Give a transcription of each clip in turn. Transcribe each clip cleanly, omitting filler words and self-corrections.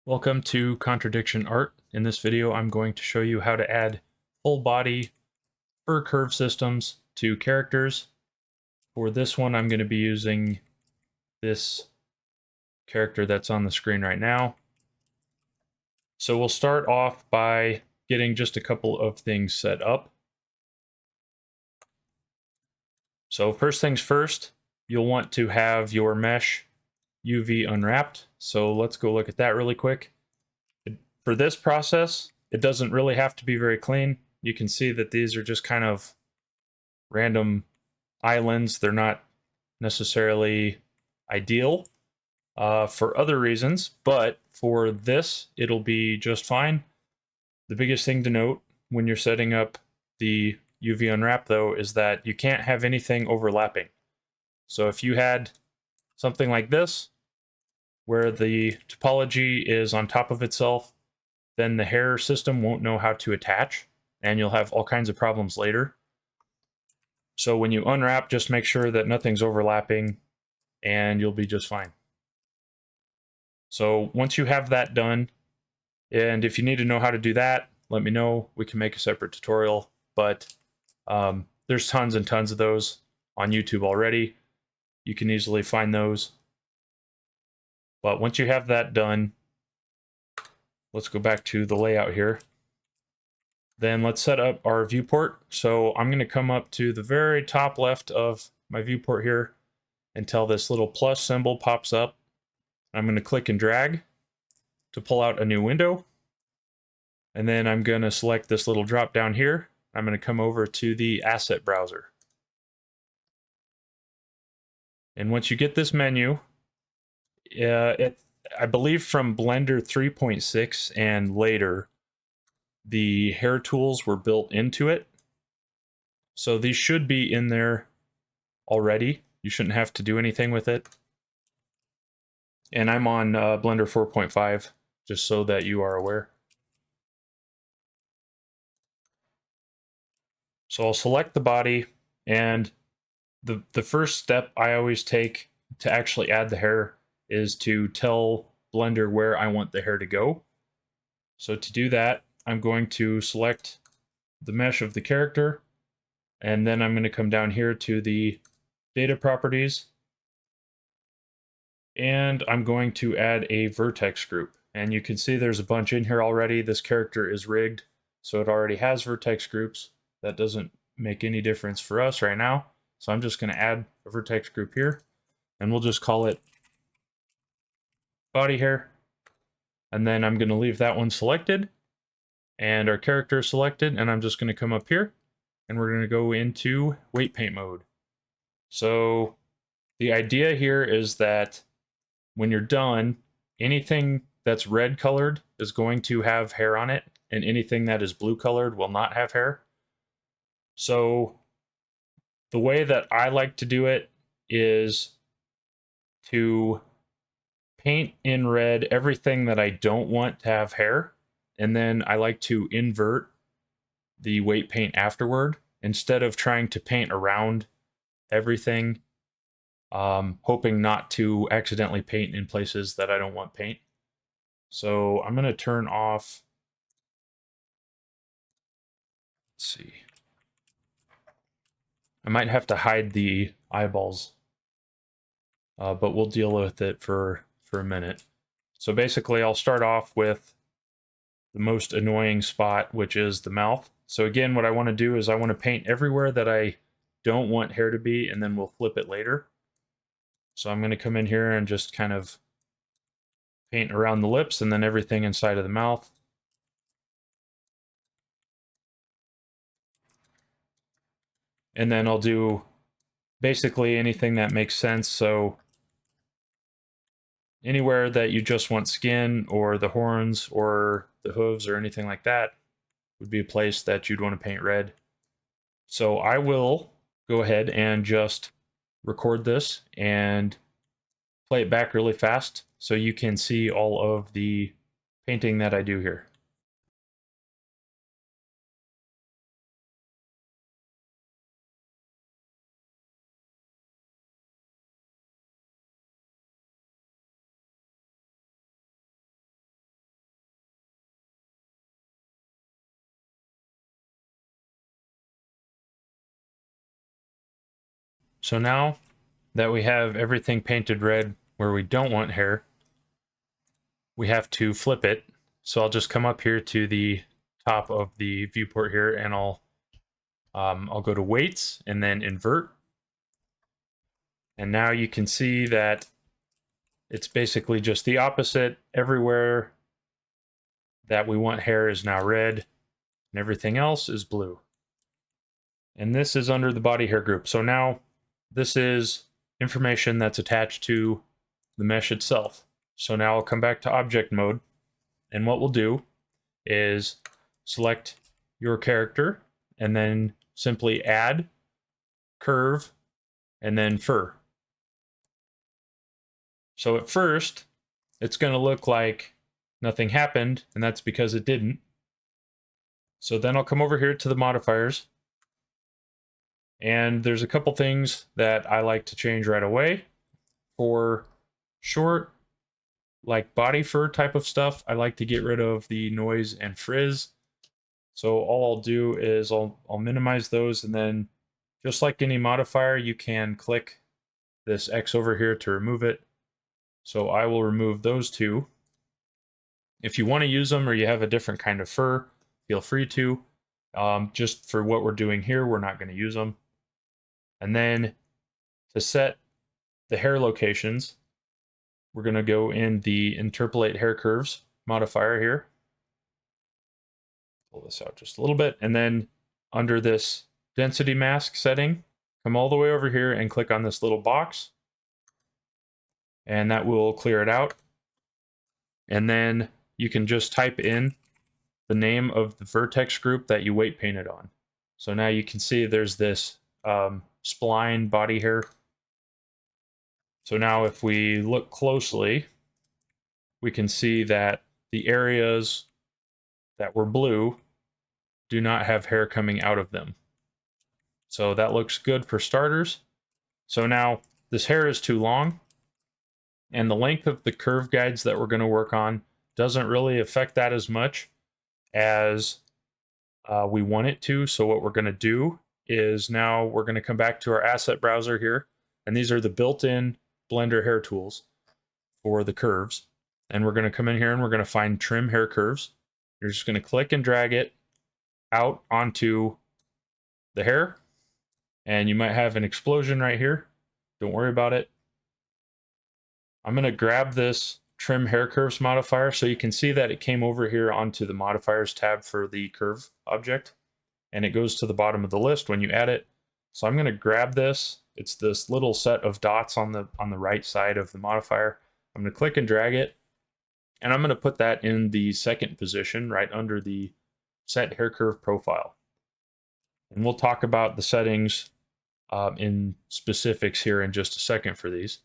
Welcome to Contradiction Art. In this video, I'm going to show you how to add full body fur curve systems to characters. For this one, I'm going to be using this character that's on the screen right now. So we'll start off by getting just a couple of things set up. So first things first, you'll want to have your mesh UV unwrapped. So let's go look at that really quick. For this process, it doesn't really have to be very clean. You can see that these are just kind of random islands. They're not necessarily ideal for other reasons, but for this, it'll be just fine. The biggest thing to note when you're setting up the UV unwrap, though, is that you can't have anything overlapping. So if you had something like this, where the topology is on top of itself, then the hair system won't know how to attach, and you'll have all kinds of problems later. So when you unwrap, just make sure that nothing's overlapping, and you'll be just fine. So once you have that done, and if you need to know how to do that, let me know. We can make a separate tutorial, but there's tons and tons of those on YouTube already. You can easily find those. But once you have that done, let's go back to the layout here. Then let's set up our viewport. So I'm going to come up to the very top left of my viewport here until this little plus symbol pops up. I'm going to click and drag to pull out a new window. And then I'm going to select this little drop down here. I'm going to come over to the asset browser. And once you get this menu, I believe from Blender 3.6 and later, the hair tools were built into it. So these should be in there already. You shouldn't have to do anything with it. And I'm on Blender 4.5, just so that you are aware. So I'll select the body, and the first step I always take to actually add the hair is to tell Blender where I want the hair to go. So to do that, I'm going to select the mesh of the character, and then I'm going to come down here to the data properties, and I'm going to add a vertex group. And you can see there's a bunch in here already. This character is rigged, so it already has vertex groups. That doesn't make any difference for us right now. So I'm just going to add a vertex group here, and we'll just call it body hair. And then I'm going to leave that one selected, and our character is selected, and I'm just going to come up here, and we're going to go into weight paint mode. So the idea here is that when you're done, anything that's red colored is going to have hair on it, and anything that is blue colored will not have hair. So the way that I like to do it is to paint in red everything that I don't want to have hair, and then I like to invert the weight paint afterward instead of trying to paint around everything, hoping not to accidentally paint in places that I don't want paint. So I'm going to turn off, let's see, I might have to hide the eyeballs, but we'll deal with it for a minute. So basically I'll start off with the most annoying spot, which is the mouth. So again, what I want to do is I want to paint everywhere that I don't want hair to be, and then we'll flip it later. So I'm going to come in here and just kind of paint around the lips and then everything inside of the mouth. And then I'll do basically anything that makes sense. So anywhere that you just want skin or the horns or the hooves or anything like that would be a place that you'd want to paint red. So I will go ahead and just record this and play it back really fast so you can see all of the painting that I do here. So now that we have everything painted red where we don't want hair, we have to flip it. So I'll just come up here to the top of the viewport here, and I'll go to weights and then invert. And now you can see that it's basically just the opposite. Everywhere that we want hair is now red, and everything else is blue. And this is under the body hair group. So now this is information that's attached to the mesh itself. So now I'll come back to object mode, and what we'll do is select your character and then simply add curve and then fur. So at first it's going to look like nothing happened, and that's because it didn't. So then I'll come over here to the modifiers, and there's a couple things that I like to change right away. For short, like body fur type of stuff, I like to get rid of the noise and frizz. So all I'll do is I'll minimize those, and then just like any modifier, you can click this X over here to remove it. So I will remove those two. If you want to use them or you have a different kind of fur, feel free to. Just for what we're doing here, we're not going to use them. And then to set the hair locations, we're going to go in the interpolate hair curves modifier here. Pull this out just a little bit, and then under this density mask setting, come all the way over here and click on this little box, and that will clear it out. And then you can just type in the name of the vertex group that you weight painted on. So now you can see there's this spline body hair. So now if we look closely, we can see that the areas that were blue do not have hair coming out of them. So that looks good for starters. So now this hair is too long, and the length of the curve guides that we're going to work on doesn't really affect that as much as we want it to. So what we're going to do is now we're going to come back to our asset browser here, and these are the built-in Blender hair tools for the curves. And we're going to come in here and we're going to find trim hair curves. You're just going to click and drag it out onto the hair, and you might have an explosion right here. Don't worry about it. I'm going to grab this trim hair curves modifier, so you can see that it came over here onto the modifiers tab for the curve object, and it goes to the bottom of the list when you add it. So I'm going to grab this. It's this little set of dots on the right side of the modifier. I'm going to click and drag it, and I'm going to put that in the second position right under the set hair curve profile. And we'll talk about the settings in specifics here in just a second for these.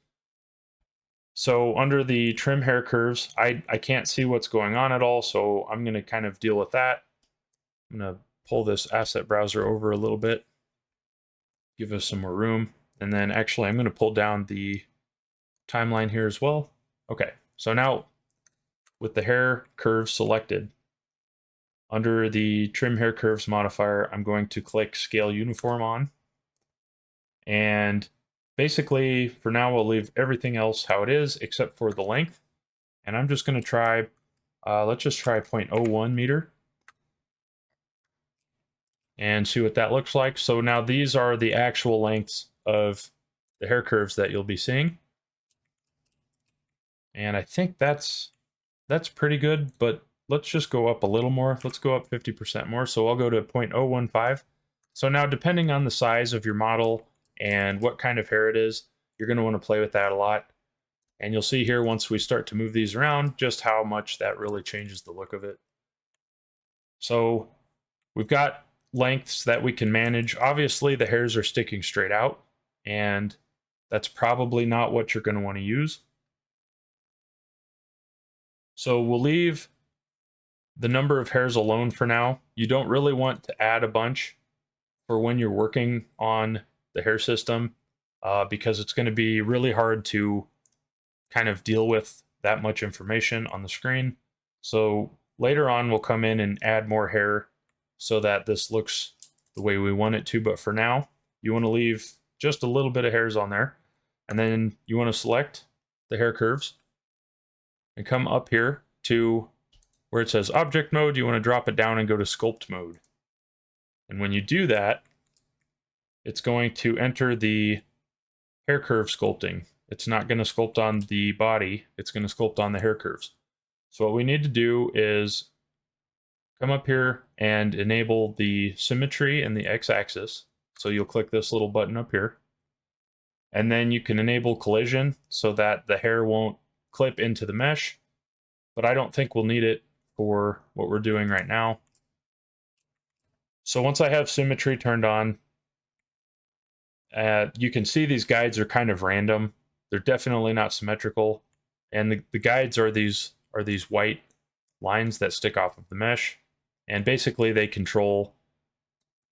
So under the trim hair curves, I can't see what's going on at all, so I'm going to kind of deal with that. I'm going to pull this asset browser over a little bit, give us some more room, and then actually I'm going to pull down the timeline here as well. Okay, so now with the hair curve selected, under the trim hair curves modifier, I'm going to click scale uniform on. And basically, for now, we'll leave everything else how it is except for the length. And I'm just going to try, let's just try 0.01 meter and see what that looks like. So now these are the actual lengths of the hair curves that you'll be seeing. And I think that's pretty good, but let's just go up a little more. Let's go up 50% more. So I'll go to 0.015. So now, depending on the size of your model and what kind of hair it is, you're going to want to play with that a lot. And you'll see here once we start to move these around just how much that really changes the look of it. So we've got lengths that we can manage. Obviously the hairs are sticking straight out, and that's probably not what you're going to want to use. So we'll leave the number of hairs alone for now. You don't really want to add a bunch for when you're working on the hair system, because it's going to be really hard to kind of deal with that much information on the screen. So later on we'll come in and add more hair so that this looks the way we want it to, but for now you want to leave just a little bit of hairs on there. And then you want to select the hair curves and come up here to where it says object mode. You want to drop it down and go to sculpt mode. And when you do that, it's going to enter the hair curve sculpting. It's not going to sculpt on the body, it's going to sculpt on the hair curves. So what we need to do is come up here and enable the symmetry and the x-axis. So you'll click this little button up here. And then you can enable collision so that the hair won't clip into the mesh. But I don't think we'll need it for what we're doing right now. So once I have symmetry turned on, you can see these guides are kind of random. They're definitely not symmetrical. And the guides are these white lines that stick off of the mesh. And basically they control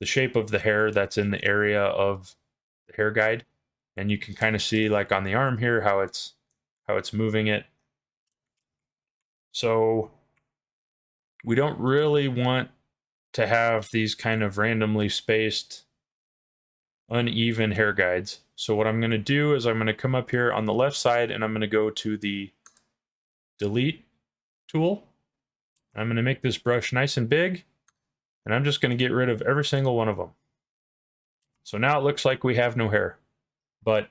the shape of the hair that's in the area of the hair guide. And you can kind of see, like on the arm here, how it's moving it. So we don't really want to have these kind of randomly spaced, uneven hair guides. So what I'm going to do is I'm going to come up here on the left side and I'm going to go to the delete tool. I'm going to make this brush nice and big, and I'm just going to get rid of every single one of them. So now it looks like we have no hair, but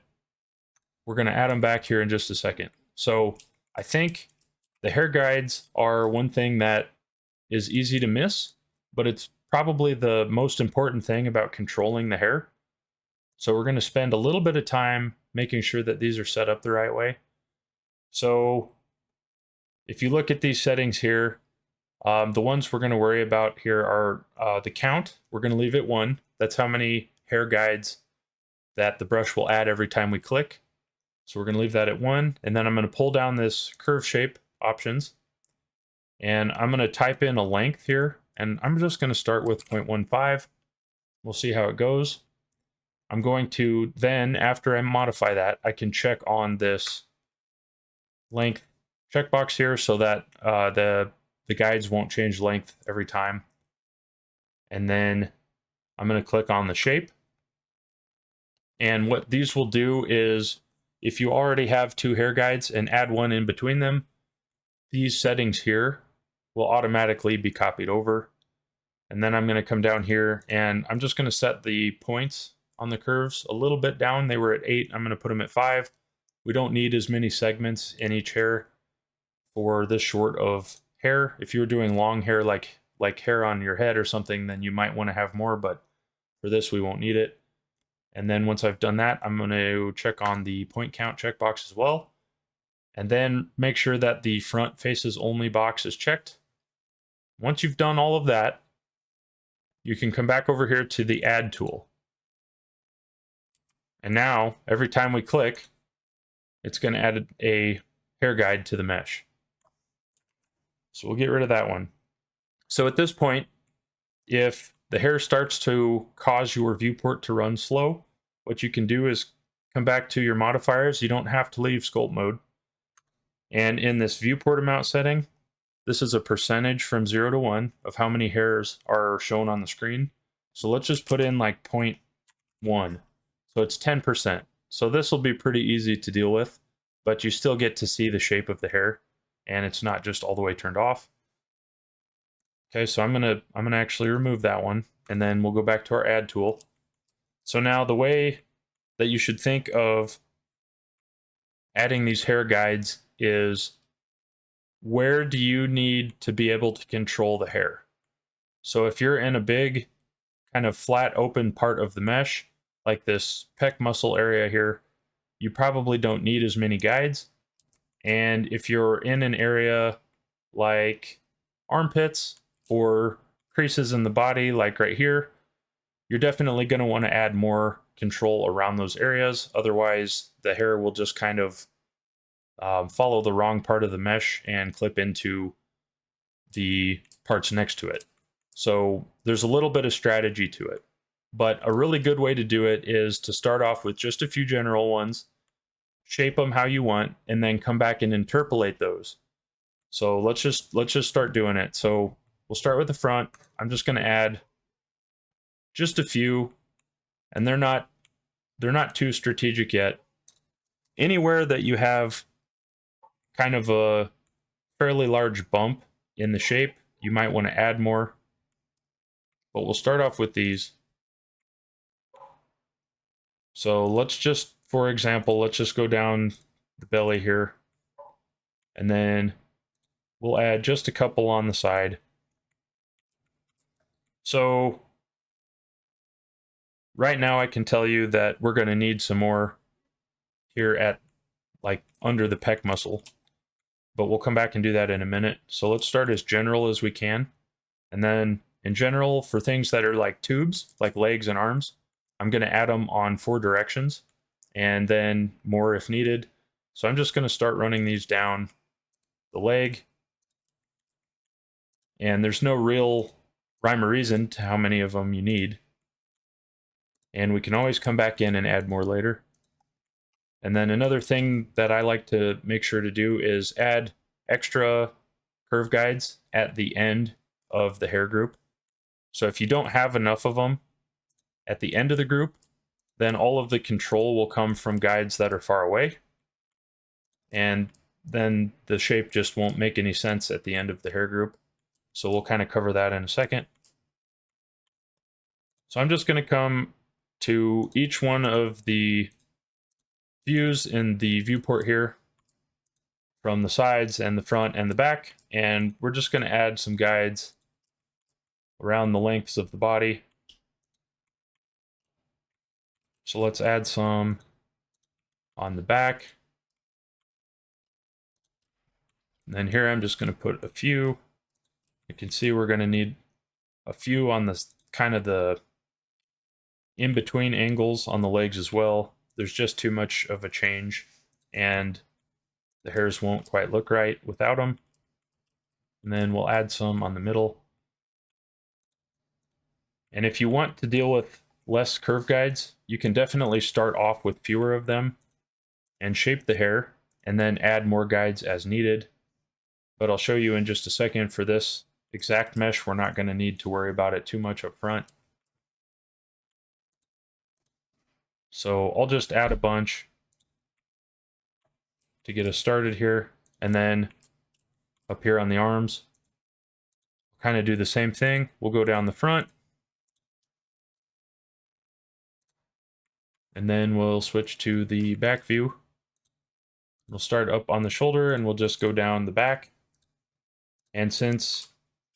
we're going to add them back here in just a second. So I think the hair guides are one thing that is easy to miss, but it's probably the most important thing about controlling the hair. So we're going to spend a little bit of time making sure that these are set up the right way. So if you look at these settings here, the ones we're going to worry about here are the count. We're going to leave it 1. That's how many hair guides that the brush will add every time we click. So we're going to leave that at 1. And then I'm going to pull down this curve shape options. And I'm going to type in a length here. And I'm just going to start with 0.15. We'll see how it goes. I'm going to then, after I modify that, I can check on this length checkbox here so that the guides won't change length every time. And then I'm going to click on the shape. And what these will do is, if you already have 2 hair guides and add 1 in between them, these settings here will automatically be copied over. And then I'm going to come down here and I'm just going to set the points on the curves a little bit down. They were at 8. I'm going to put them at 5. We don't need as many segments in each hair for this short of hair. If you're doing long hair like hair on your head or something, then you might want to have more, but for this we won't need it. And then once I've done that, I'm going to check on the point count checkbox as well. And then make sure that the front faces only box is checked. Once you've done all of that, you can come back over here to the add tool. And now every time we click, it's going to add a hair guide to the mesh. So we'll get rid of that one. So at this point, if the hair starts to cause your viewport to run slow, what you can do is come back to your modifiers. You don't have to leave sculpt mode. And in this viewport amount setting, this is a percentage from 0 to 1 of how many hairs are shown on the screen. So let's just put in like 0.1. So it's 10%. So this will be pretty easy to deal with, but you still get to see the shape of the hair, and it's not just all the way turned off. Okay, so I'm gonna actually remove that one, and then we'll go back to our add tool. So now the way that you should think of adding these hair guides is, where do you need to be able to control the hair? So if you're in a big kind of flat open part of the mesh, like this pec muscle area here, you probably don't need as many guides. And if you're in an area like armpits or creases in the body, like right here, you're definitely going to want to add more control around those areas. Otherwise, the hair will just kind of follow the wrong part of the mesh and clip into the parts next to it. So there's a little bit of strategy to it. But a really good way to do it is to start off with just a few general ones, shape them how you want, and then come back and interpolate those. So let's just start doing it. So we'll start with the front. I'm just going to add just a few, and they're not they're not too strategic yet. Anywhere that you have kind of a fairly large bump in the shape, you might want to add more. But we'll start off with these. So let's just, for example, let's just go down the belly here. And then we'll add just a couple on the side. So right now I can tell you that we're going to need some more here at like under the pec muscle, but we'll come back and do that in a minute. So let's start as general as we can. And then in general, for things that are like tubes, like legs and arms, I'm going to add them on 4 directions and then more if needed. So I'm just going to start running these down the leg. And there's no real rhyme or reason to how many of them you need. And we can always come back in and add more later. And then another thing that I like to make sure to do is add extra curve guides at the end of the hair group. So if you don't have enough of them at the end of the group, then all of the control will come from guides that are far away. And then the shape just won't make any sense at the end of the hair group. So we'll kind of cover that in a second. So I'm just going to come to each one of the views in the viewport here from the sides and the front and the back, and we're just going to add some guides around the lengths of the body. So let's add some on the back. And then here I'm just going to put a few. You can see we're going to need a few on this kind of the in-between angles on the legs as well. There's just too much of a change and the hairs won't quite look right without them. And then we'll add some on the middle. And if you want to deal with less curve guides, you can definitely start off with fewer of them and shape the hair and then add more guides as needed. But I'll show you in just a second. For this exact mesh, we're not going to need to worry about it too much up front. So I'll just add a bunch to get us started here. And then up here on the arms, kind of do the same thing. We'll go down the front. And then we'll switch to the back view. We'll start up on the shoulder and we'll just go down the back. And since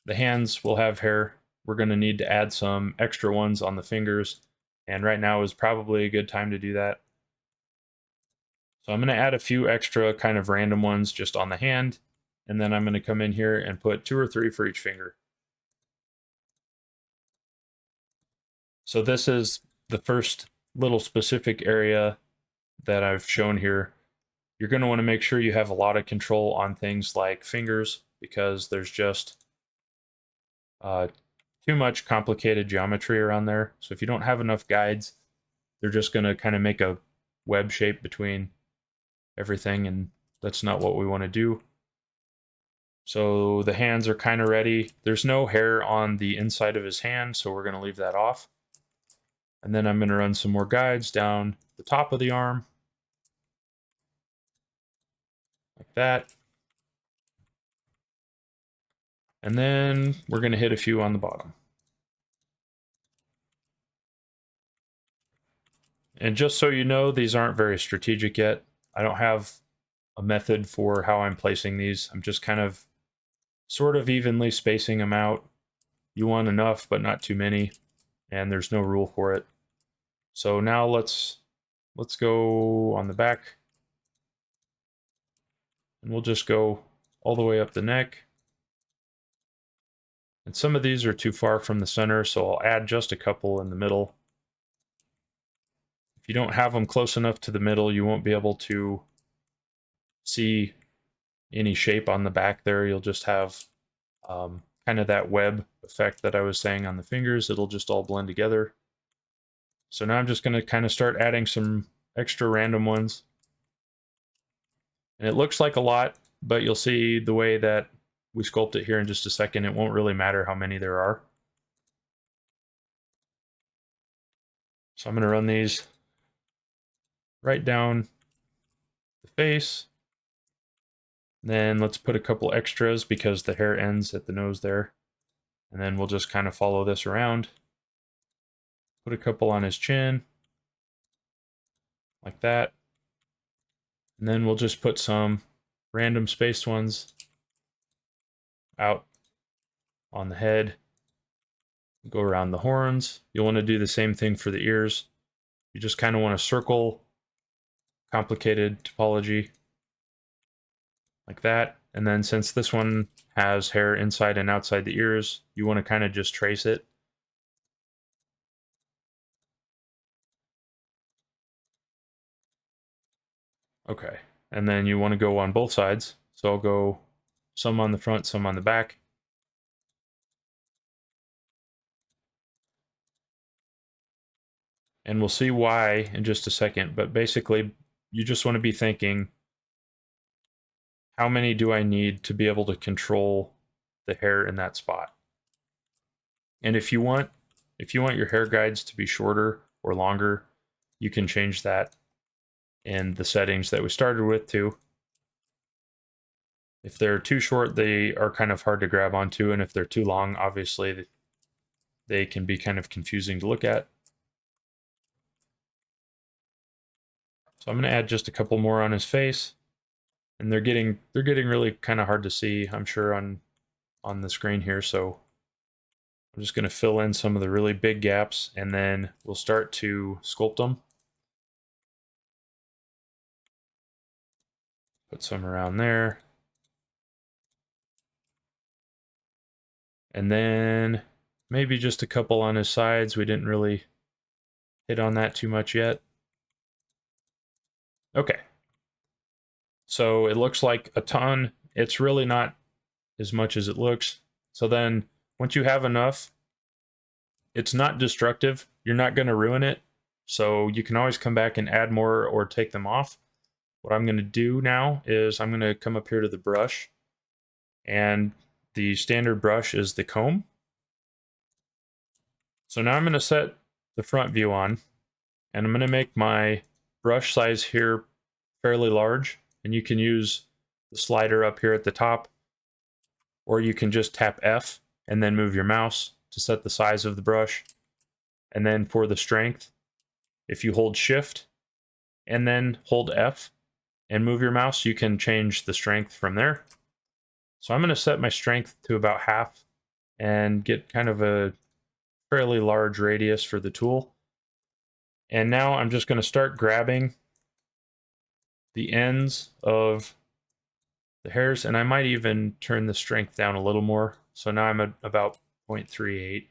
the hands will have hair, we're going to need to add some extra ones on the fingers. And right now is probably a good time to do that. So I'm going to add a few extra kind of random ones just on the hand. And then I'm going to come in here and put 2 or 3 for each finger. So this is the first little specific area that I've shown here. You're going to want to make sure you have a lot of control on things like fingers, because there's just too much complicated geometry around there. So if you don't have enough guides, they're just going to kind of make a web shape between everything, and that's not what we want to do. So the hands are kind of ready. There's no hair on the inside of his hand, so we're going to leave that off. And then I'm going to run some more guides down the top of the arm, like that. And then we're going to hit a few on the bottom. And just so you know, these aren't very strategic yet. I don't have a method for how I'm placing these. I'm just kind of sort of evenly spacing them out. You want enough, but not too many. And there's no rule for it. So now let's go on the back. And we'll just go all the way up the neck. And some of these are too far from the center, so I'll add just a couple in the middle. If you don't have them close enough to the middle, you won't be able to see any shape on the back there. You'll just have kind of that web effect that I was saying on the fingers. It'll just all blend together. So now I'm just going to kind of start adding some extra random ones. And it looks like a lot, but you'll see the way that we sculpt it here in just a second. It won't really matter how many there are. So I'm going to run these right down the face. Then let's put a couple extras because the hair ends at the nose there. And then we'll just kind of follow this around. Put a couple on his chin, like that. And then we'll just put some random spaced ones out on the head. Go around the horns. You'll want to do the same thing for the ears. You just kind of want to circle complicated topology like that. And then since this one has hair inside and outside the ears, you want to kind of just trace it. Okay. And then you want to go on both sides. So I'll go some on the front, some on the back. And we'll see why in just a second. But basically, you just want to be thinking, how many do I need to be able to control the hair in that spot? And if you want your hair guides to be shorter or longer, you can change that in the settings that we started with too. If they're too short, they are kind of hard to grab onto, and if they're too long, obviously they can be kind of confusing to look at. So I'm going to add just a couple more on his face, and they're getting really kind of hard to see, I'm sure, on the screen here. So I'm just going to fill in some of the really big gaps, and then we'll start to sculpt them. Put some around there. And then maybe just a couple on his sides. We didn't really hit on that too much yet. Okay. So it looks like a ton. It's really not as much as it looks. So then once you have enough, it's not destructive. You're not going to ruin it. So you can always come back and add more or take them off. What I'm going to do now is I'm going to come up here to the brush, and the standard brush is the comb. So now I'm going to set the front view on, and I'm going to make my brush size here fairly large, and you can use the slider up here at the top, or you can just tap F and then move your mouse to set the size of the brush. And then for the strength, if you hold Shift and then hold F and move your mouse, you can change the strength from there. So I'm going to set my strength to about half and get kind of a fairly large radius for the tool. And now I'm just going to start grabbing the ends of the hairs, and I might even turn the strength down a little more. So now I'm at about 0.38.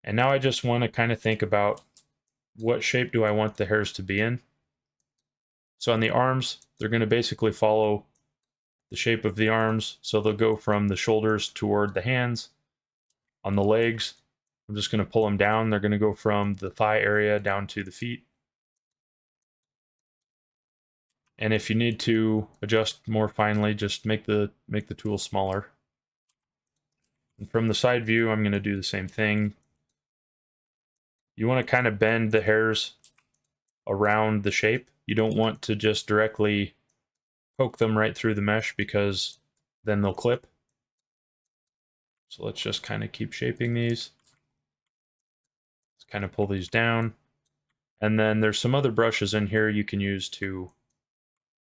And now I just want to kind of think about what shape do I want the hairs to be in. So on the arms, they're going to basically follow the shape of the arms. So they'll go from the shoulders toward the hands. On the legs, I'm just going to pull them down. They're going to go from the thigh area down to the feet. And if you need to adjust more finely, just make the tool smaller. And from the side view, I'm going to do the same thing. You want to kind of bend the hairs around the shape. You don't want to just directly poke them right through the mesh, because then they'll clip. So let's just kind of keep shaping these. Let's kind of pull these down. And then there's some other brushes in here you can use to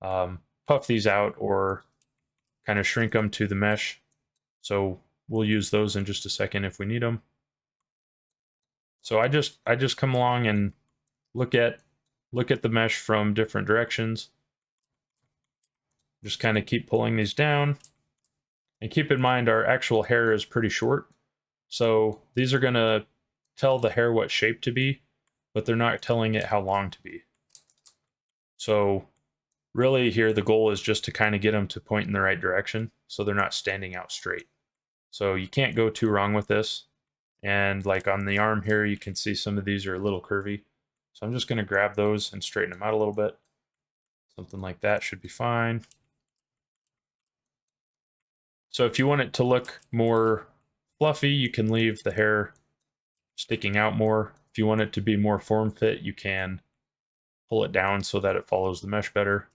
puff these out or kind of shrink them to the mesh. So we'll use those in just a second if we need them. So I just come along and look at the mesh from different directions. Just kind of keep pulling these down. And keep in mind our actual hair is pretty short. So these are going to tell the hair what shape to be, but they're not telling it how long to be. So really here the goal is just to kind of get them to point in the right direction so they're not standing out straight. So you can't go too wrong with this. And like on the arm here, you can see some of these are a little curvy. So I'm just going to grab those and straighten them out a little bit. Something like that should be fine. So if you want it to look more fluffy, you can leave the hair sticking out more. If you want it to be more form fit, you can pull it down so that it follows the mesh better.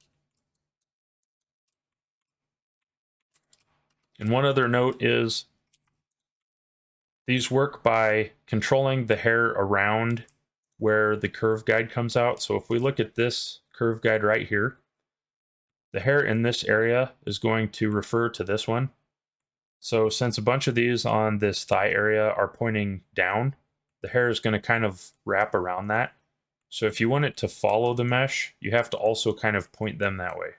And one other note is these work by controlling the hair around where the curve guide comes out. So if we look at this curve guide right here, the hair in this area is going to refer to this one. So since a bunch of these on this thigh area are pointing down, the hair is going to kind of wrap around that. So if you want it to follow the mesh, you have to also kind of point them that way.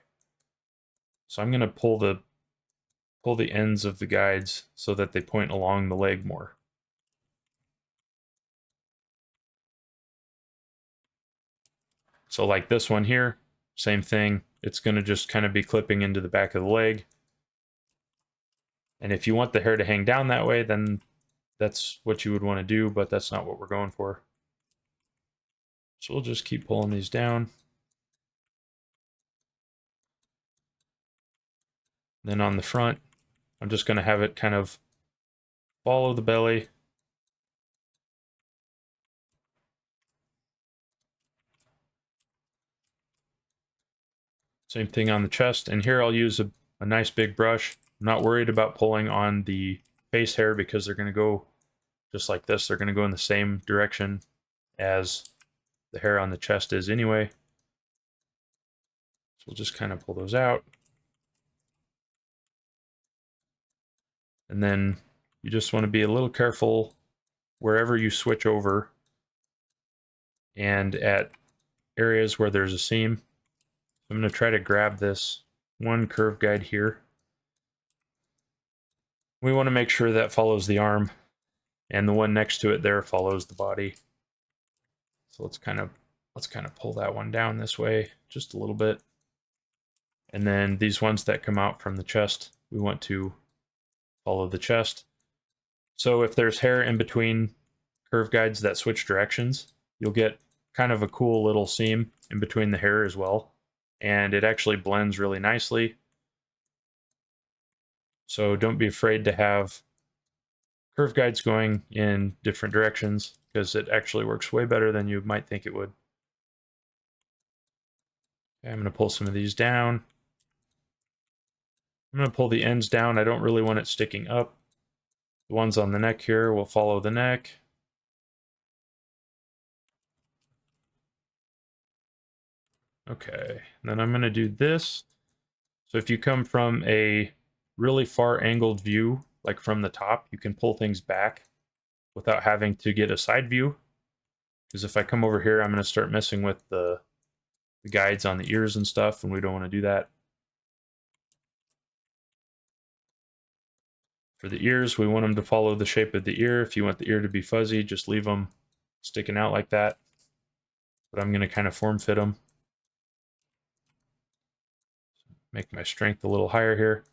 So I'm going to pull the ends of the guides so that they point along the leg more. So like this one here, same thing. It's going to just kind of be clipping into the back of the leg. And if you want the hair to hang down that way, then that's what you would want to do, but that's not what we're going for. So we'll just keep pulling these down. Then on the front, I'm just going to have it kind of follow the belly. Same thing on the chest. And here I'll use a nice big brush. I'm not worried about pulling on the face hair because they're going to go just like this. They're going to go in the same direction as the hair on the chest is anyway. So we'll just kind of pull those out. And then you just want to be a little careful wherever you switch over and at areas where there's a seam. I'm going to try to grab this one curve guide here. We want to make sure that follows the arm, and the one next to it there follows the body. So let's kind of pull that one down this way just a little bit. And then these ones that come out from the chest, we want to follow the chest. So if there's hair in between curve guides that switch directions, you'll get kind of a cool little seam in between the hair as well. And it actually blends really nicely. So don't be afraid to have curve guides going in different directions because it actually works way better than you might think it would. Okay, I'm going to pull some of these down. I'm going to pull the ends down. I don't really want it sticking up. The ones on the neck here will follow the neck. Okay, and then I'm going to do this. So if you come from a really far angled view, like from the top, you can pull things back without having to get a side view. Because if I come over here, I'm going to start messing with the guides on the ears and stuff, and we don't want to do that. For the ears, we want them to follow the shape of the ear. If you want the ear to be fuzzy, just leave them sticking out like that. But I'm going to kind of form fit them. Make my strength a little higher here.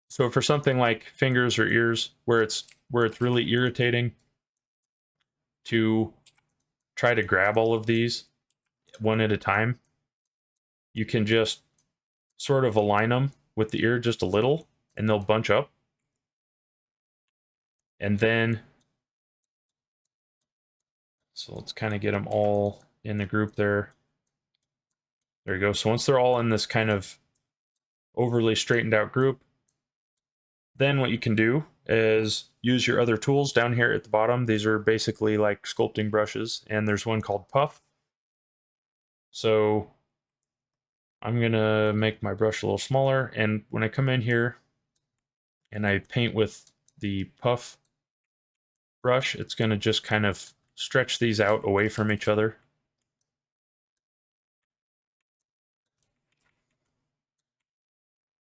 So for something like fingers or ears, where it's really irritating to try to grab all of these one at a time, you can just sort of align them with the ear just a little, and they'll bunch up. And then, so let's kind of get them all in the group there. There you go. So once they're all in this kind of overly straightened out group, then what you can do is use your other tools down here at the bottom. These are basically like sculpting brushes, and there's one called Puff. So I'm going to make my brush a little smaller, and when I come in here and I paint with the Puff brush, it's going to just kind of stretch these out away from each other.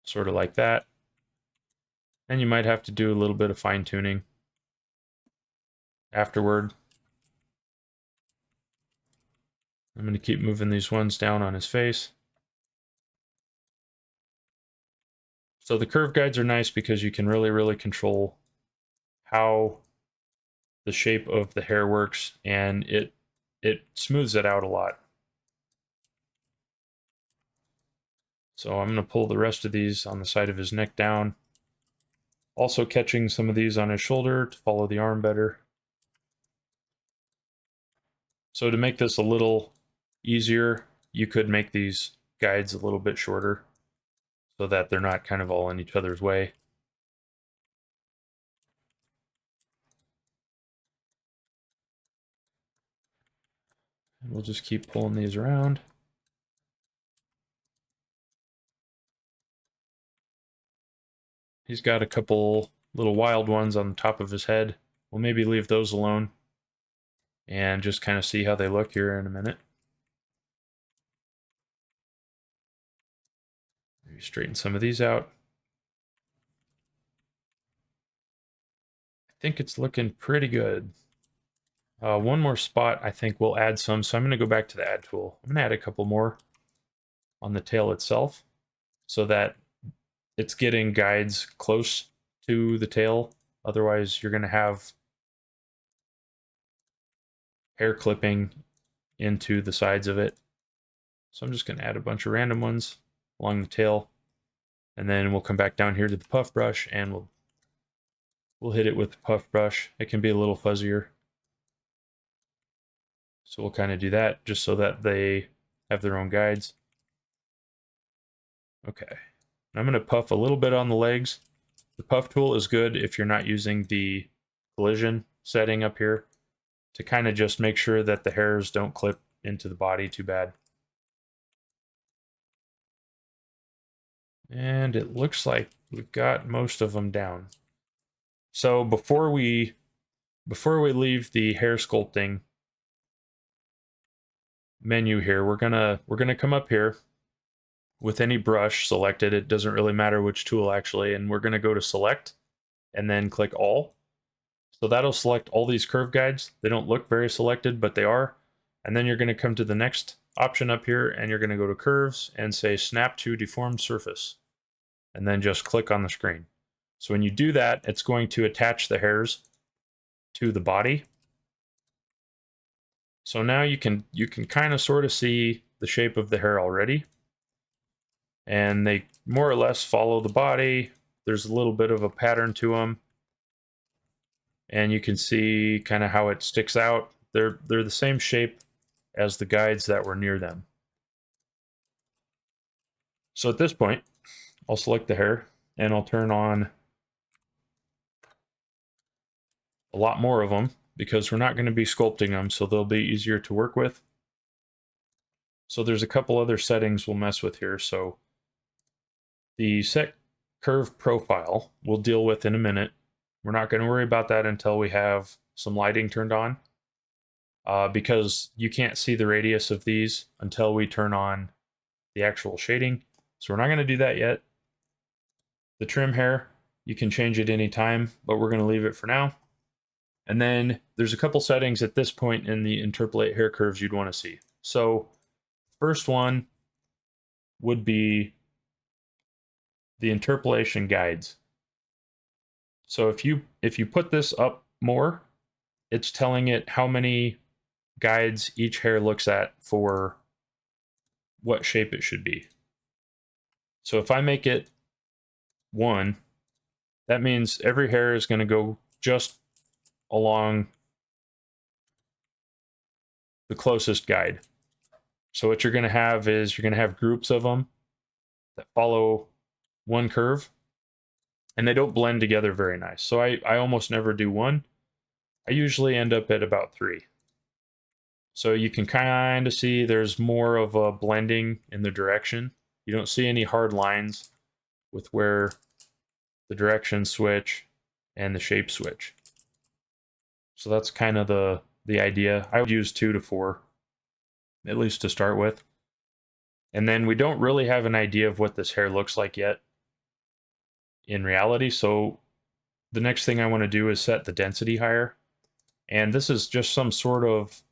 Sort of like that. And you might have to do a little bit of fine tuning afterward. I'm going to keep moving these ones down on his face. So the curve guides are nice because you can really control how the shape of the hair works, and it smooths it out a lot. So I'm going to pull the rest of these on the side of his neck down. Also catching some of these on his shoulder to follow the arm better. So to make this a little easier, you could make these guides a little bit shorter so that they're not kind of all in each other's way. And we'll just keep pulling these around. He's got a couple little wild ones on the top of his head. We'll maybe leave those alone and just kind of see how they look here in a minute. Maybe straighten some of these out. I think it's looking pretty good. One more spot, I think we'll add some. So I'm going to go back to the add tool. I'm going to add a couple more on the tail itself so that it's getting guides close to the tail. Otherwise, you're going to have hair clipping into the sides of it. So I'm just going to add a bunch of random ones along the tail. And then we'll come back down here to the puff brush and we'll hit it with the puff brush. It can be a little fuzzier. So we'll kind of do that just so that they have their own guides. Okay. I'm going to puff a little bit on the legs. The puff tool is good if you're not using the collision setting up here to kind of just make sure that the hairs don't clip into the body too bad. And it looks like we've got most of them down. So before we leave the hair sculpting menu here, we're gonna come up here with any brush selected. It doesn't really matter which tool actually, and we're gonna go to select and then click all. So that'll select all these curve guides. They don't look very selected, but they are. And then you're gonna come to the next option up here and you're gonna go to curves and say snap to deformed surface. And then just click on the screen. So when you do that, it's going to attach the hairs to the body. So now you can kind of sort of see the shape of the hair already. And they more or less follow the body. There's a little bit of a pattern to them. And you can see kind of how it sticks out. They're the same shape as the guides that were near them. So at this point, I'll select the hair and I'll turn on a lot more of them because we're not going to be sculpting them, so they'll be easier to work with. So there's a couple other settings we'll mess with here. So the set curve profile we'll deal with in a minute. We're not going to worry about that until we have some lighting turned on because you can't see the radius of these until we turn on the actual shading. So we're not going to do that yet. The trim hair, you can change it anytime, but we're going to leave it for now. And then there's a couple settings at this point in the interpolate hair curves you'd want to see. So first one would be the interpolation guides. So if you put this up more, it's telling it how many guides each hair looks at for what shape it should be. So if I make it 1, that means every hair is going to go just along the closest guide. So what you're going to have is you're going to have groups of them that follow one curve, and they don't blend together very nice. So I almost never do 1. I usually end up at about 3. So you can kind of see there's more of a blending in the direction. You don't see any hard lines with where the direction switch and the shape switch. So that's kind of the idea. I would use 2 to 4, at least to start with. And then we don't really have an idea of what this hair looks like yet in reality. So the next thing I want to do is set the density higher. And this is just some sort of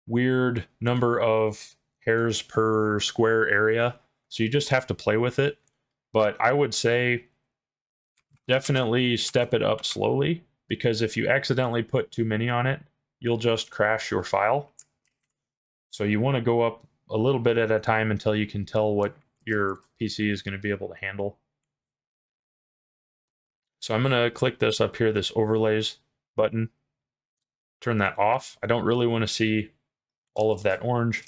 weird number of hairs per square area. So you just have to play with it. But I would say definitely step it up slowly, because if you accidentally put too many on it, you'll just crash your file. So you want to go up a little bit at a time until you can tell what your PC is going to be able to handle. So I'm going to click this up here, this overlays button, turn that off. I don't really want to see all of that orange.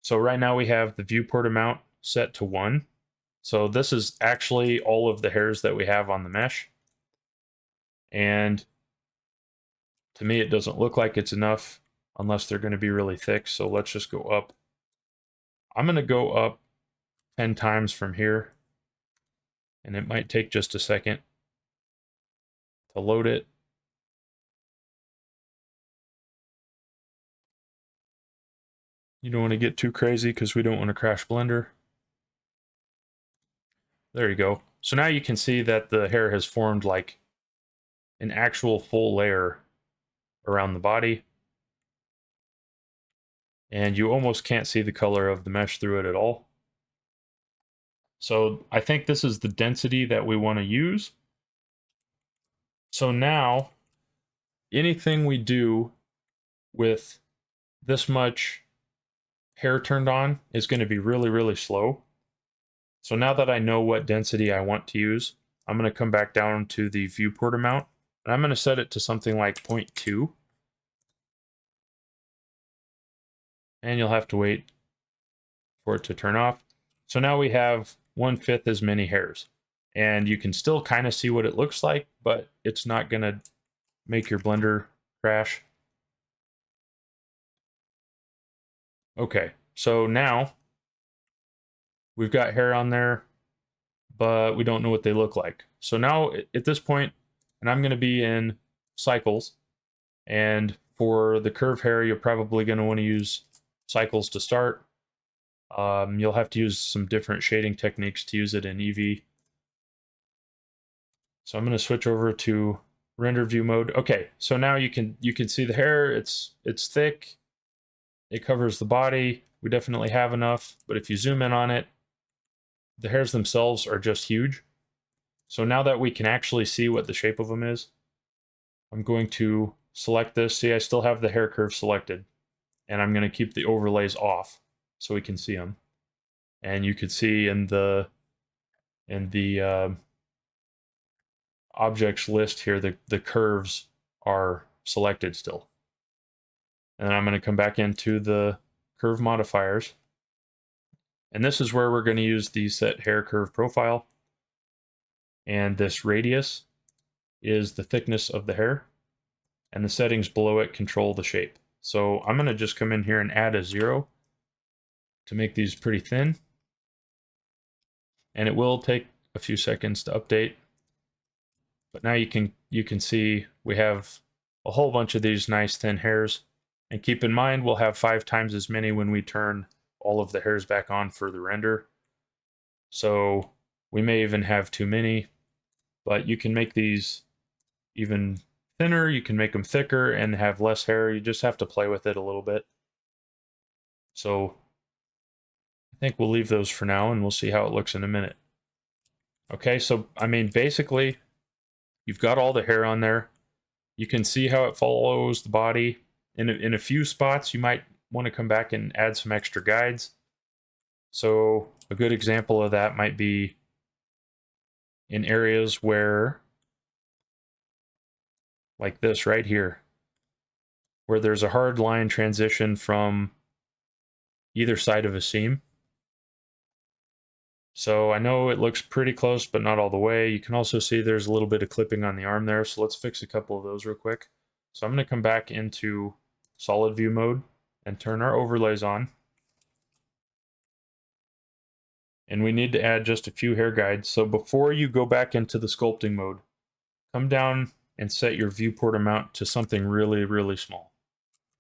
So right now we have the viewport amount set to 1. So this is actually all of the hairs that we have on the mesh. And to me, it doesn't look like it's enough unless they're going to be really thick. So let's just go up. I'm going to go up 10 times from here. And it might take just a second to load it. You don't want to get too crazy because we don't want to crash Blender. There you go. So now you can see that the hair has formed like an actual full layer around the body. And you almost can't see the color of the mesh through it at all. So I think this is the density that we want to use. So now anything we do with this much hair turned on is going to be really, really slow. So now that I know what density I want to use, I'm going to come back down to the viewport amount, and I'm going to set it to something like 0.2. And you'll have to wait for it to turn off. So now we have 1/5 as many hairs. And you can still kind of see what it looks like, but it's not going to make your Blender crash. Okay, so now we've got hair on there, but we don't know what they look like. So now at this point, and I'm going to be in cycles, and for the curve hair, you're probably going to want to use cycles to start. You'll have to use some different shading techniques to use it in Eevee. So I'm going to switch over to render view mode. Okay, so now you can see the hair. It's thick. It covers the body. We definitely have enough, but if you zoom in on it, the hairs themselves are just huge. So now that we can actually see what the shape of them is, I'm going to select this. See, I still have the hair curve selected, and I'm going to keep the overlays off so we can see them. And you could see in the objects list here, the curves are selected still. And I'm going to come back into the curve modifiers. And this is where we're going to use the set hair curve profile. And this radius is the thickness of the hair. And the settings below it control the shape. So I'm going to just come in here and add a 0 to make these pretty thin. And it will take a few seconds to update. But now you can see we have a whole bunch of these nice thin hairs. And keep in mind, we'll have 5 times as many when we turn all of the hairs back on for the render. So we may even have too many, but you can make these even thinner, you can make them thicker and have less hair. You just have to play with it a little bit. So I think we'll leave those for now and we'll see how it looks in a minute. Okay, so I mean, basically, you've got all the hair on there. You can see how it follows the body. In a few spots, you might want to come back and add some extra guides. So a good example of that might be in areas where, like this right here, where there's a hard line transition from either side of a seam. So I know it looks pretty close, but not all the way. You can also see there's a little bit of clipping on the arm there. So let's fix a couple of those real quick. So I'm going to come back into solid view mode and turn our overlays on. And we need to add just a few hair guides. So before you go back into the sculpting mode, come down and set your viewport amount to something really, really small.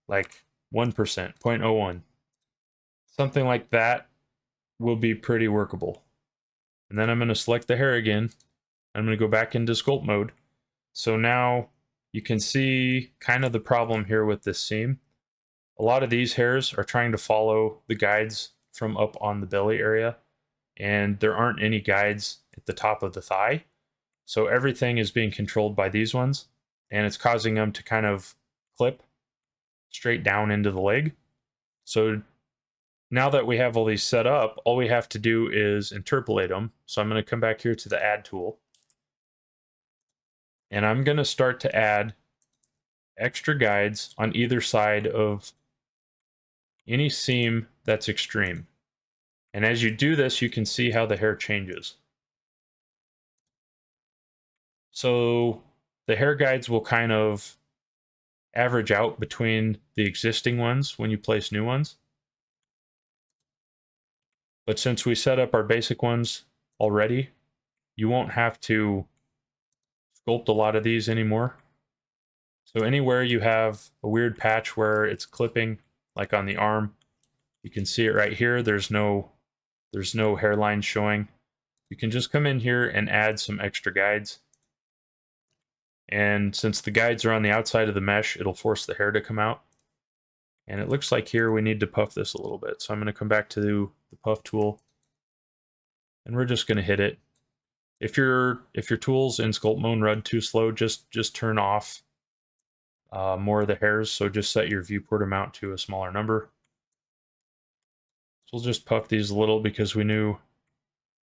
Like 1%, 0.01. Something like that will be pretty workable. And then I'm going to select the hair again. I'm going to go back into sculpt mode. So now you can see kind of the problem here with this seam. A lot of these hairs are trying to follow the guides from up on the belly area, and there aren't any guides at the top of the thigh. So everything is being controlled by these ones, and it's causing them to kind of clip straight down into the leg. So now that we have all these set up, all we have to do is interpolate them. So I'm going to come back here to the add tool. And I'm going to start to add extra guides on either side of any seam that's extreme. And as you do this, you can see how the hair changes. So the hair guides will kind of average out between the existing ones when you place new ones. But since we set up our basic ones already, you won't have to sculpt a lot of these anymore. So anywhere you have a weird patch where it's clipping, like on the arm, you can see it right here. There's no hairline showing. You can just come in here and add some extra guides. And since the guides are on the outside of the mesh, it'll force the hair to come out. And it looks like here we need to puff this a little bit. So I'm going to come back to the puff tool, and we're just going to hit it. If your tools in sculpt mode run too slow, just turn off more of the hairs. So just set your viewport amount to a smaller number. So we'll just puff these a little because we knew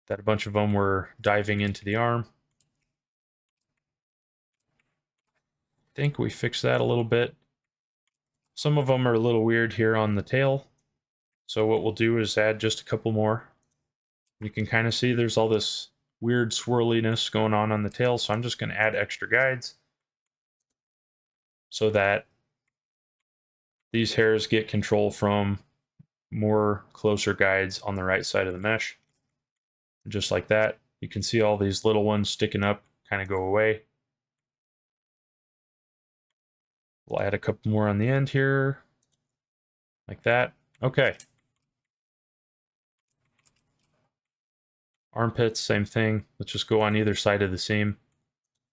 that a bunch of them were diving into the arm. I think we fixed that a little bit. Some of them are a little weird here on the tail. So what we'll do is add just a couple more. You can kind of see there's all this weird swirliness going on the tail. So I'm just going to add extra guides so that these hairs get control from more closer guides on the right side of the mesh. Just like that. You can see all these little ones sticking up kind of go away. We'll add a couple more on the end here, like that. Okay. Armpits, same thing. Let's just go on either side of the seam.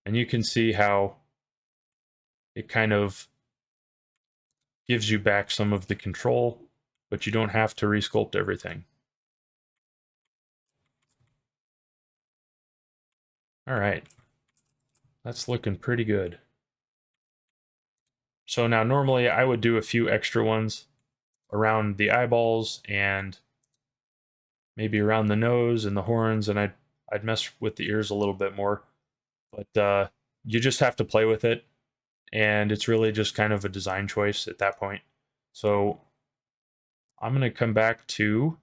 And you can see how it kind of gives you back some of the control, but you don't have to resculpt everything. All right. That's looking pretty good. So now normally I would do a few extra ones around the eyeballs and maybe around the nose and the horns, and I'd mess with the ears a little bit more. But you just have to play with it, and it's really just kind of a design choice at that point. So I'm going to come back to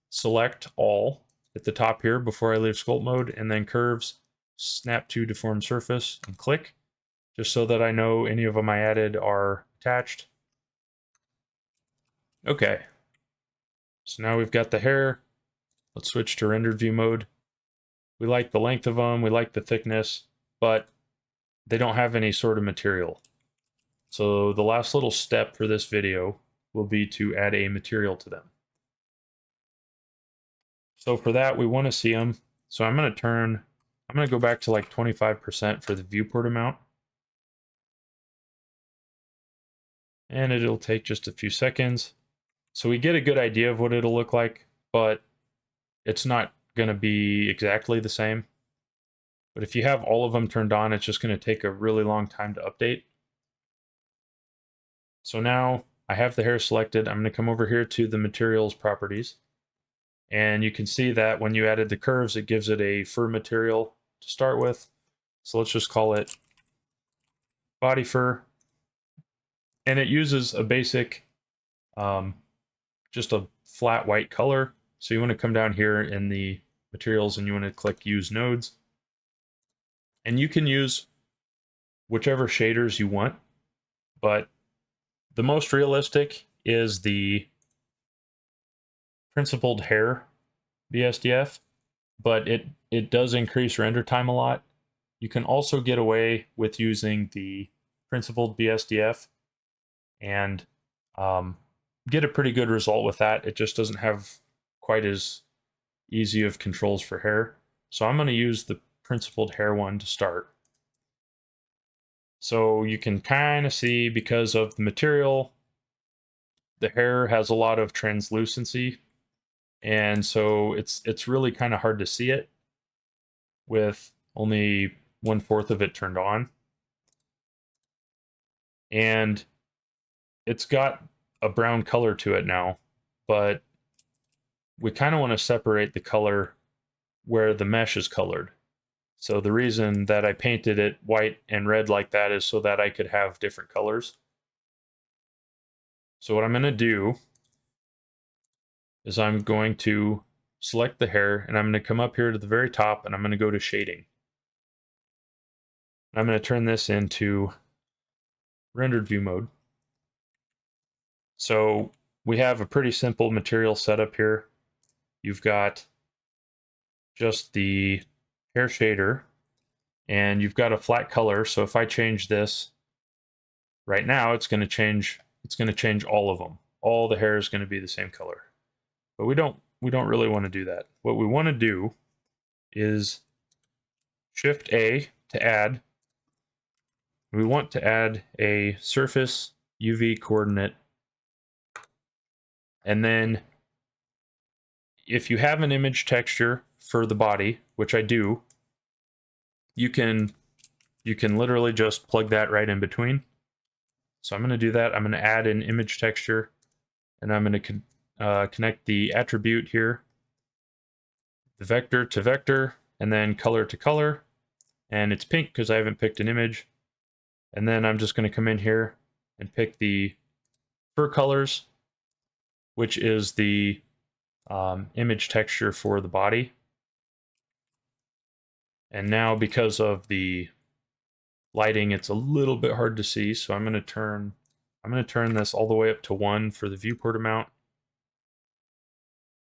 select all at the top here before I leave sculpt mode, and then curves, snap to deform surface, and click, just so that I know any of them I added are attached. Okay, so now we've got the hair. Let's switch to rendered view mode. We like the length of them, we like the thickness, but they don't have any sort of material. So the last little step for this video will be to add a material to them. So for that, we want to see them. So I'm going to go back to like 25% for the viewport amount. And it'll take just a few seconds. So we get a good idea of what it'll look like, but it's not going to be exactly the same. But if you have all of them turned on, it's just going to take a really long time to update. So now I have the hair selected. I'm going to come over here to the materials properties. And you can see that when you added the curves, it gives it a fur material to start with. So let's just call it body fur. And it uses a basic, just a flat white color. So you want to come down here in the materials and you want to click use nodes. And you can use whichever shaders you want, but the most realistic is the principled hair BSDF, but it does increase render time a lot. You can also get away with using the principled BSDF and get a pretty good result with that. It just doesn't have quite as easy of controls for hair. So I'm going to use the principled hair one to start. So you can kind of see, because of the material, the hair has a lot of translucency, and so it's really kind of hard to see it with only 1/4 of it turned on. And it's got a brown color to it now, but we kind of want to separate the color where the mesh is colored. So the reason that I painted it white and red like that is so that I could have different colors. So what I'm going to do is I'm going to select the hair and I'm going to come up here to the very top and I'm going to go to shading. I'm going to turn this into rendered view mode. So we have a pretty simple material setup here. You've got just the hair shader and you've got a flat color. So if I change this right now, it's going to change all of them. All the hair is going to be the same color. But we don't really want to do that. What we want to do is Shift A to add. We want to add a surface UV coordinate. And then if you have an image texture for the body, which I do, you can literally just plug that right in between. So I'm going to do that. I'm going to add an image texture and I'm going to connect the attribute here, the vector to vector, and then color to color. And it's pink because I haven't picked an image. And then I'm just going to come in here and pick the fur colors, which is the image texture for the body. And now because of the lighting, it's a little bit hard to see. So I'm going to turn this all the way up to 1 for the viewport amount.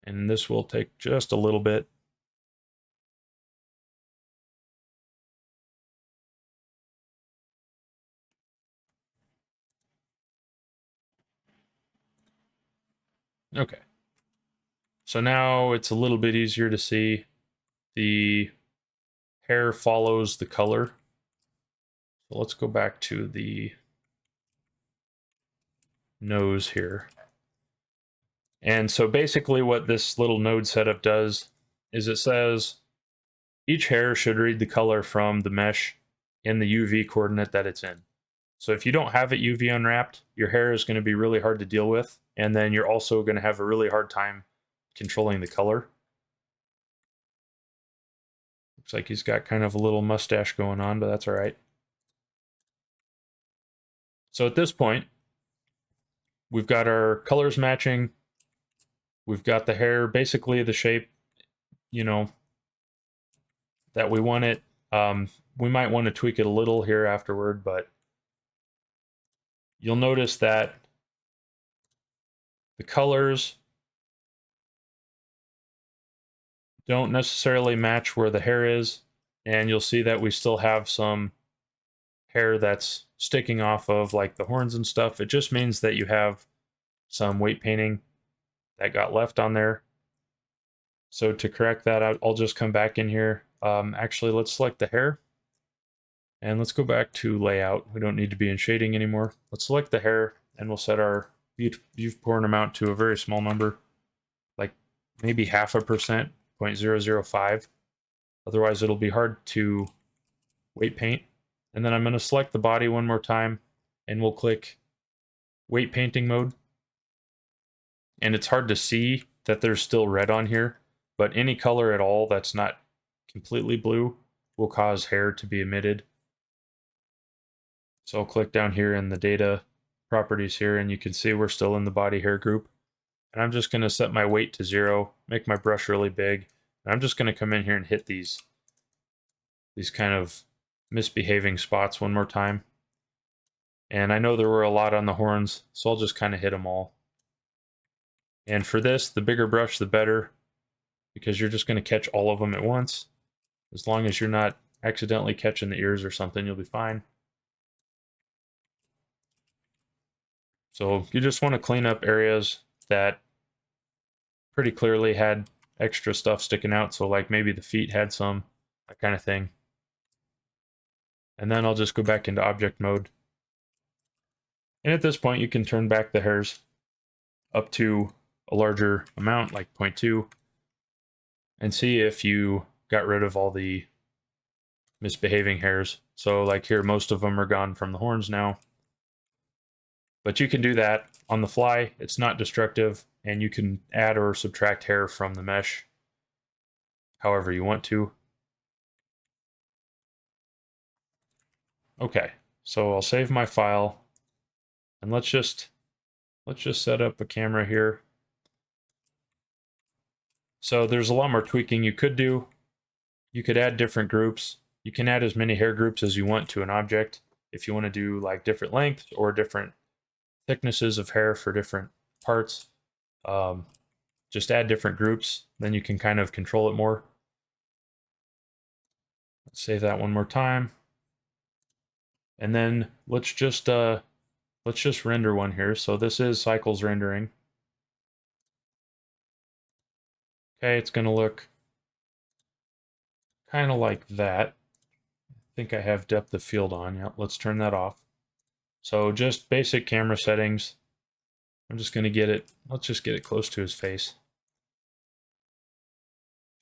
And this will take just a little bit. Okay. So now it's a little bit easier to see. The hair follows the color. So let's go back to the nose here. And so basically what this little node setup does is it says each hair should read the color from the mesh in the UV coordinate that it's in. So if you don't have it UV unwrapped, your hair is going to be really hard to deal with. And then you're also going to have a really hard time controlling the color. Looks like he's got kind of a little mustache going on, but that's all right. So at this point, we've got our colors matching. We've got the hair basically the shape, that we want it. We might want to tweak it a little here afterward, but you'll notice that the colors don't necessarily match where the hair is, and you'll see that we still have some hair that's sticking off of like the horns and stuff. It just means that you have some weight painting that got left on there. So to correct that, I'll just come back in here. Actually, let's select the hair. And let's go back to layout. We don't need to be in shading anymore. Let's select the hair and we'll set our viewport amount to a very small number, like maybe 0.5%, 0.005. Otherwise it'll be hard to weight paint. And then I'm going to select the body one more time and we'll click weight painting mode. And it's hard to see that there's still red on here, but any color at all that's not completely blue will cause hair to be emitted. So I'll click down here in the data properties here and you can see we're still in the body hair group. And I'm just going to set my weight to 0, make my brush really big. And I'm just going to come in here and hit these kind of misbehaving spots one more time. And I know there were a lot on the horns, so I'll just kind of hit them all. And for this, the bigger brush, the better, because you're just going to catch all of them at once. As long as you're not accidentally catching the ears or something, you'll be fine. So you just want to clean up areas that pretty clearly had extra stuff sticking out. So like maybe the feet had some, that kind of thing. And then I'll just go back into object mode. And at this point, you can turn back the hairs up to a larger amount, like 0.2, and see if you got rid of all the misbehaving hairs. So like here, most of them are gone from the horns now. But you can do that on the fly. It's not destructive, and you can add or subtract hair from the mesh however you want to. Okay, so I'll save my file, and let's just set up a camera here. So there's a lot more tweaking you could do. You could add different groups. You can add as many hair groups as you want to an object. If you want to do like different lengths or different thicknesses of hair for different parts, just add different groups. Then you can kind of control it more. Let's save that one more time. And then let's just render one here. So this is cycles rendering. Okay, it's going to look kind of like that. I think I have depth of field on. Yeah, let's turn that off. So just basic camera settings. I'm just going to get it, let's just get it close to his face.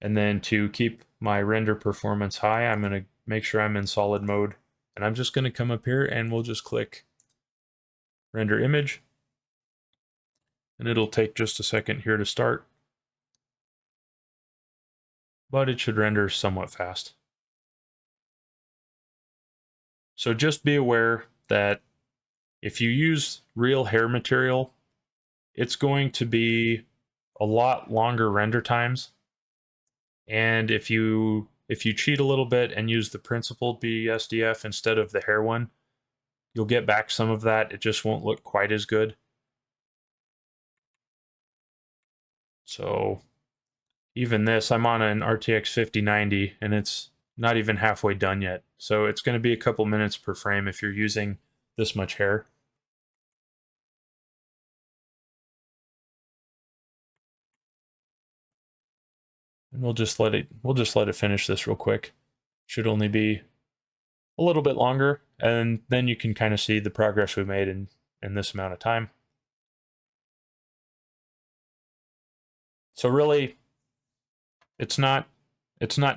And then to keep my render performance high, I'm going to make sure I'm in solid mode. And I'm just going to come up here and we'll just click render image. And it'll take just a second here to start. But it should render somewhat fast. So just be aware that if you use real hair material, it's going to be a lot longer render times. And if you cheat a little bit and use the principled BSDF instead of the hair one, you'll get back some of that. It just won't look quite as good. So even this, I'm on an RTX 5090 and it's not even halfway done yet. So it's going to be a couple minutes per frame if you're using this much hair. And we'll just let it finish this real quick. Should only be a little bit longer, and then you can kind of see the progress we made in this amount of time. So really, it's not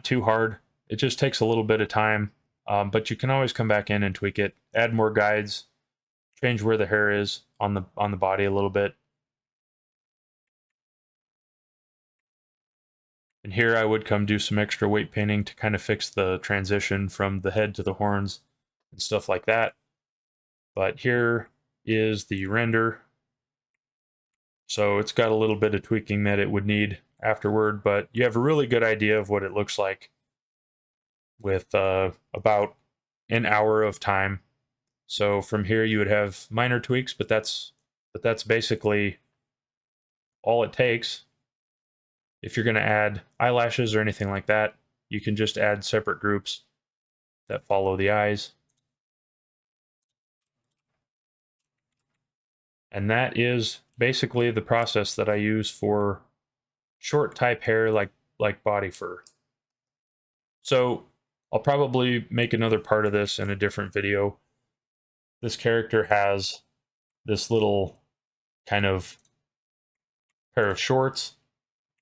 too hard. It just takes a little bit of time, but you can always come back in and tweak it, add more guides, change where the hair is on the body a little bit. And here I would come do some extra weight painting to kind of fix the transition from the head to the horns and stuff like that. But here is the render. So it's got a little bit of tweaking that it would need afterward, but you have a really good idea of what it looks like with about an hour of time. So from here you would have minor tweaks, but that's basically all it takes. If you're going to add eyelashes or anything like that, you can just add separate groups that follow the eyes. And that is basically the process that I use for short type hair like body fur. So I'll probably make another part of this in a different video. This character has this little kind of pair of shorts.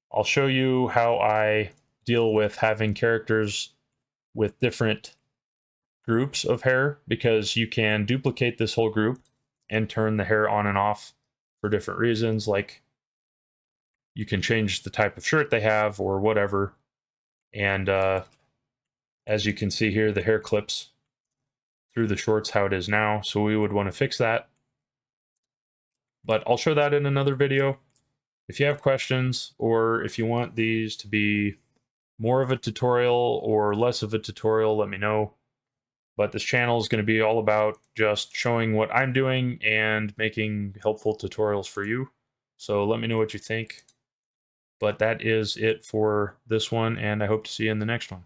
I'll show you how I deal with having characters with different groups of hair, because you can duplicate this whole group and turn the hair on and off for different reasons, like you can change the type of shirt they have or whatever. And as you can see here, the hair clips through the shorts how it is now, so we would want to fix that. But I'll show that in another video. If you have questions, or if you want these to be more of a tutorial or less of a tutorial, let me know. But this channel is going to be all about just showing what I'm doing and making helpful tutorials for you. So let me know what you think. But that is it for this one, and I hope to see you in the next one.